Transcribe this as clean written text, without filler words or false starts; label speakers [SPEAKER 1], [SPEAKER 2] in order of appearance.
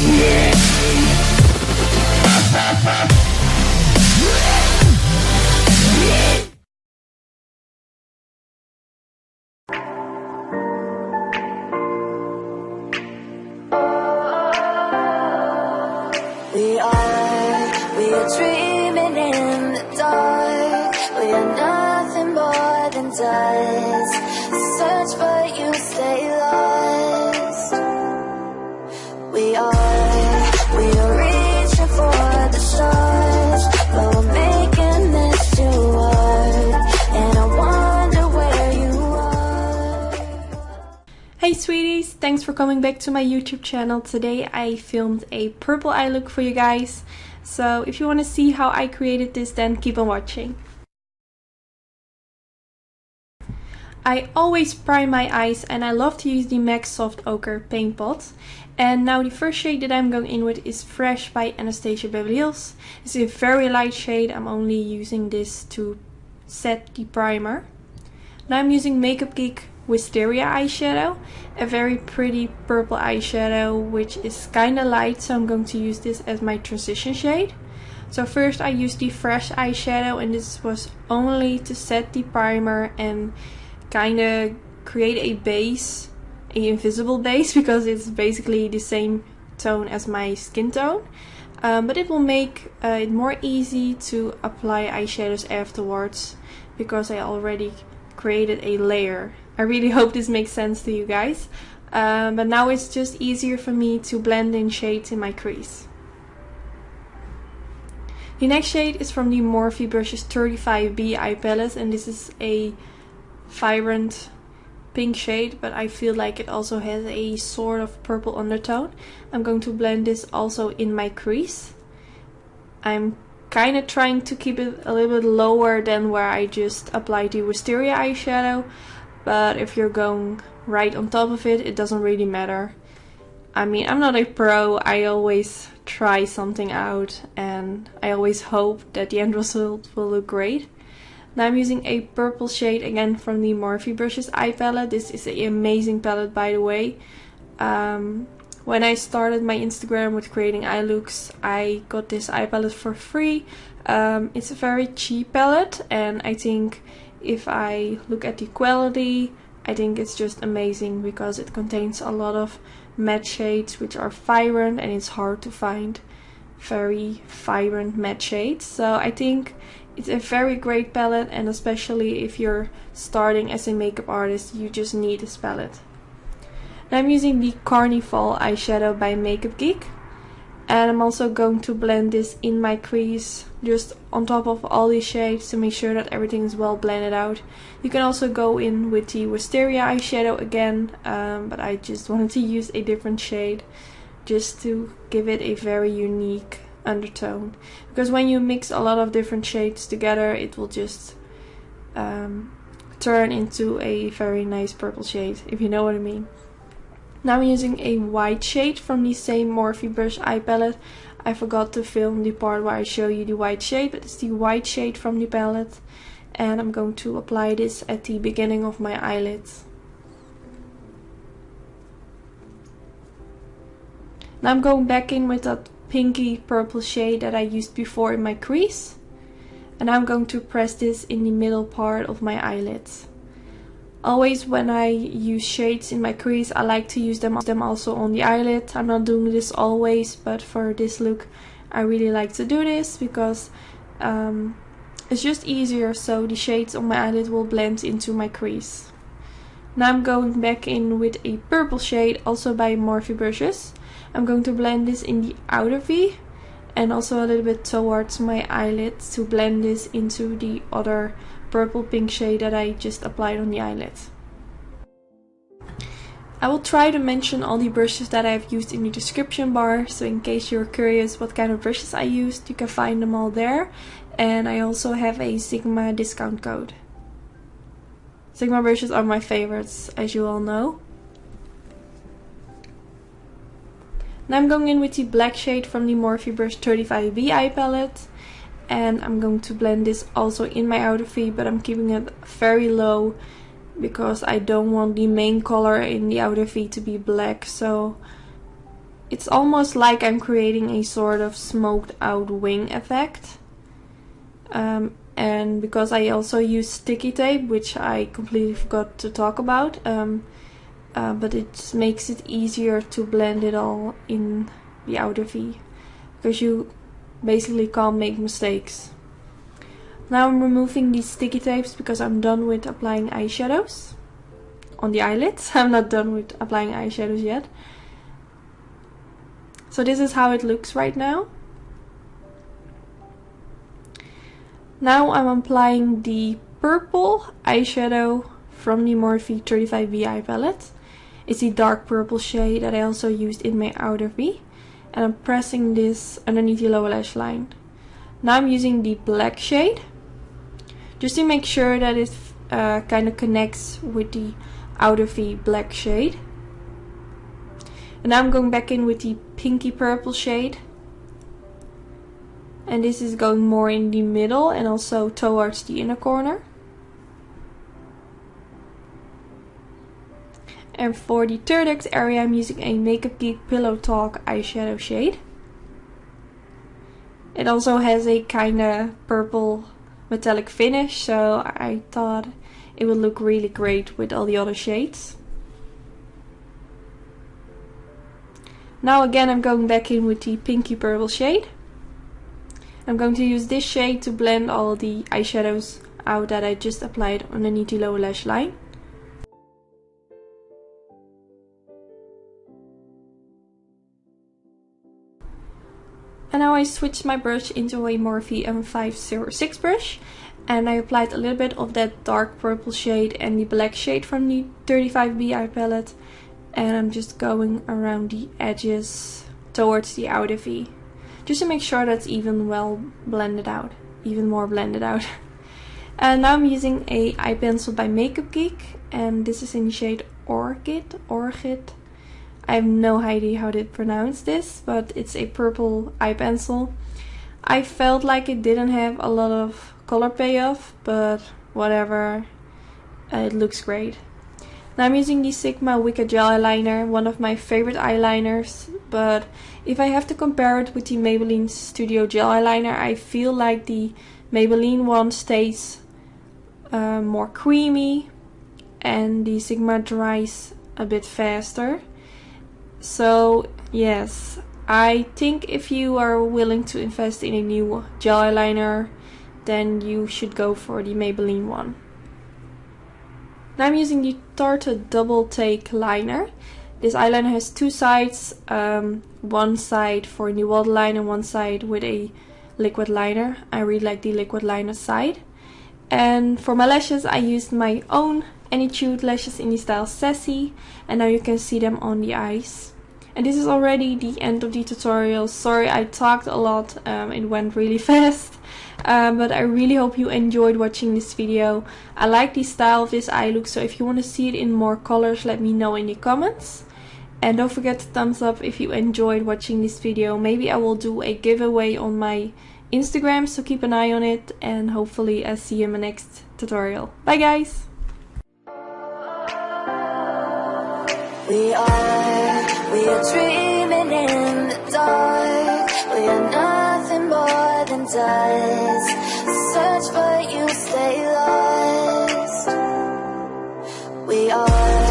[SPEAKER 1] We are dreaming in the dark. We are nothing more than dust. Search but you stay lost. We are reaching for the stars, but we're making this to work. And I wonder where you are.
[SPEAKER 2] Hey sweeties, thanks for coming back to my YouTube channel. Today I filmed a purple eye look for you guys. So if you want to see how I created this, then keep on watching. I always prime my eyes and I love to use the MAC Soft Ochre paint pot. And now the first shade that I'm going in with is Fresh by Anastasia Beverly Hills. It's a very light shade. I'm only using this to set the primer. Now I'm using Makeupgeek Wisteria eyeshadow, a very pretty purple eyeshadow which is kinda light, so I'm going to use this as my transition shade. So first I used the Fresh eyeshadow, and this was only to set the primer and kinda create a base, an invisible base, because it's basically the same tone as my skin tone. But it will make it more easy to apply eyeshadows afterwards, because I already created a layer. I really hope this makes sense to you guys. But now it's just easier for me to blend in shades in my crease. The next shade is from the Morphe brushes 35B eye palette, and this is a vibrant pink shade, but I feel like it also has a sort of purple undertone. I'm going to blend this also in my crease. I'm kind of trying to keep it a little bit lower than where I just applied the Wisteria eyeshadow, but if you're going right on top of it, it doesn't really matter. I mean, I'm not a pro, I always try something out and I always hope that the end result will look great. Now I'm using a purple shade again from the Morphe brushes eye palette. This is an amazing palette, by the way. When I started my Instagram with creating eye looks, I got this eye palette for free. It's a very cheap palette, and I think if I look at the quality, I think it's just amazing because it contains a lot of matte shades which are vibrant, and it's hard to find very vibrant matte shades. So I think it's a very great palette, and especially if you're starting as a makeup artist, you just need this palette. Now I'm using the Colorfull eyeshadow by Makeupgeek, and I'm also going to blend this in my crease just on top of all these shades to make sure that everything is well blended out. You can also go in with the Wisteria eyeshadow again, but I just wanted to use a different shade just to give it a very unique undertone, because when you mix a lot of different shades together, it will just turn into a very nice purple shade, if you know what I mean. Now I'm using a white shade from the same Morphe brush eye palette. I forgot to film the part where I show you the white shade, but it's the white shade from the palette, and I'm going to apply this at the beginning of my eyelids. Now I'm going back in with that pinky purple shade that I used before in my crease, and I'm going to press this in the middle part of my eyelids. Always when I use shades in my crease, I like to use them also on the eyelid. I'm not doing this always, but for this look I really like to do this because it's just easier, so the shades on my eyelid will blend into my crease. Now I'm going back in with a purple shade, also by Morphe brushes. I'm going to blend this in the outer V and also a little bit towards my eyelid to blend this into the other purple pink shade that I just applied on the eyelid. I will try to mention all the brushes that I have used in the description bar, so in case you're curious what kind of brushes I used, you can find them all there. And I also have a Sigma discount code. Sigma brushes are my favorites, as you all know. Now I'm going in with the black shade from the Morphe brush 35B eye palette, and I'm going to blend this also in my outer V, but I'm keeping it very low because I don't want the main color in the outer V to be black. So it's almost like I'm creating a sort of smoked out wing effect. And because I also use sticky tape, which I completely forgot to talk about, but it makes it easier to blend it all in the outer V, because you basically can't make mistakes. Now I'm removing these sticky tapes because I'm done with applying eyeshadows on the eyelids. I'm not done with applying eyeshadows yet. So this is how it looks right now. Now I'm applying the purple eyeshadow from the Morphe 35B eye palette. It's the dark purple shade that I also used in my outer V. And I'm pressing this underneath the lower lash line. Now I'm using the black shade, just to make sure that it kind of connects with the outer V black shade. And now I'm going back in with the pinky purple shade. And this is going more in the middle and also towards the inner corner. And for the third X area, I'm using a Makeupgeek Pillow Talk eyeshadow shade. It also has a kind of purple metallic finish, so I thought it would look really great with all the other shades. Now again I'm going back in with the pinky purple shade. I'm going to use this shade to blend all the eyeshadows out that I just applied underneath the lower lash line. And now I switched my brush into a Morphe M506 brush, and I applied a little bit of that dark purple shade and the black shade from the 35B eye palette, and I'm just going around the edges towards the outer V, just to make sure that's even well blended out, even more blended out. And now I'm using a eye pencil by Makeupgeek, and this is in the shade Orchid. I have no idea how to pronounce this, but it's a purple eye pencil. I felt like it didn't have a lot of color payoff, but whatever, it looks great. Now I'm using the Sigma Wicked Gel Eyeliner, one of my favorite eyeliners, but if I have to compare it with the Maybelline Studio Gel Eyeliner, I feel like the Maybelline one stays more creamy and the Sigma dries a bit faster. So yes, I think if you are willing to invest in a new gel eyeliner, then you should go for the Maybelline one. Now I'm using the Tarte Double Take Liner. This eyeliner has two sides, one side for the waterline and one side with a liquid liner. I really like the liquid liner side. And for my lashes I used my own Anytude lashes in the style Sassy, and now you can see them on the eyes. And this is already the end of the tutorial. Sorry I talked a lot, it went really fast. But I really hope you enjoyed watching this video. I like the style of this eye look, so if you want to see it in more colors, let me know in the comments. And don't forget to thumbs up if you enjoyed watching this video. Maybe I will do a giveaway on my Instagram, so keep an eye on it. And hopefully I'll see you in my next tutorial. Bye guys!
[SPEAKER 1] We are dreaming in the dark. We are nothing more than dust. Search but you stay lost. We are